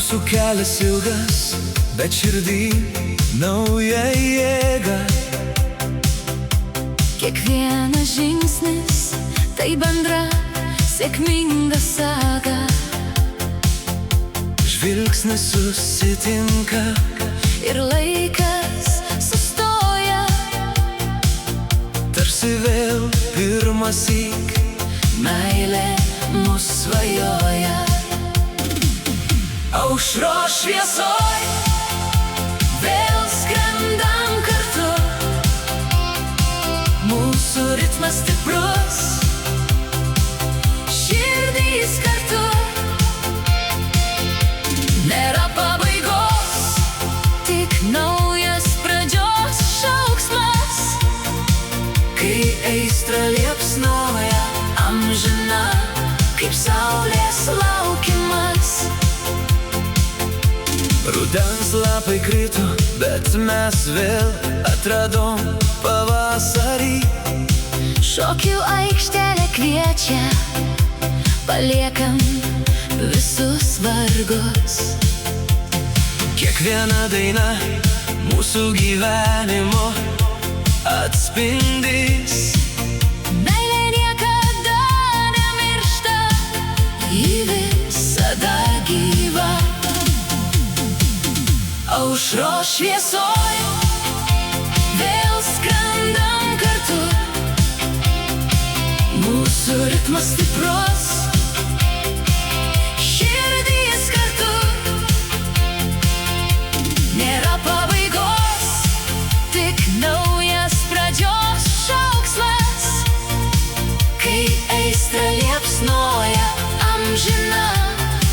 Mūsų kelias ilgas, bet širdį nauja jėga. Kiekvienas žingsnis tai bendra sėkminga saga. Žvilgsnis susitinka ir laikas sustoja, tarsi vėl pirmąsyk meilė mus svajoja. Aušros šviesoj vėl skrendam kartu, mūsų ritmas stiprus, širdys kartu. Nėra pabaigos, tik naujas pradžios šauksmas, kai aistra liepsnoja, amžina kaip saulės laukimas. Rudens lapai krito, bet mes vėl atradom pavasarį. Šokių aikštelė kviečia, paliekam visus vargus. Kiekviena daina mūsų gyvenimo atspindys. Meilė niekada nemiršta, ji visada gyva. Aušros šviesoj vėl skrendam kartu, mūsų ritmas stiprus, širdys kartu. Nėra pabaigos, tik naujas pradžios šauksmas, kai aistra liepsnoja, amžina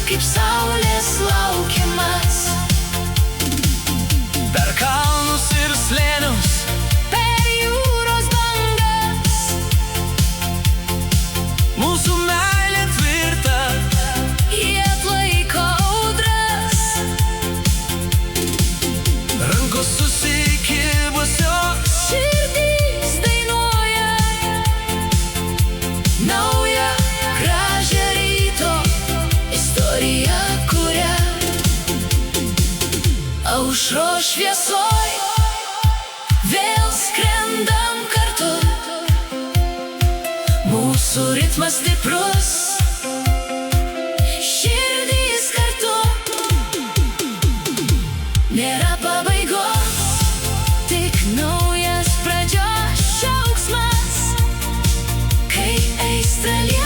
kaip saulės laukimas. Per kalnus ir slėnius, Per jūros bangas, mūsų meilė tvirta, jie atlaiko audras. rankos susikibusios, Širdys dainuoja naują gražią ryto istoriją kuria. Aušros šviesoj vėl skrendam kartu, mūsų ritmas stiprus, širdys kartu. Nėra pabaigos, tik naujas pradžios šauksmas, kai aistra liepsnoja.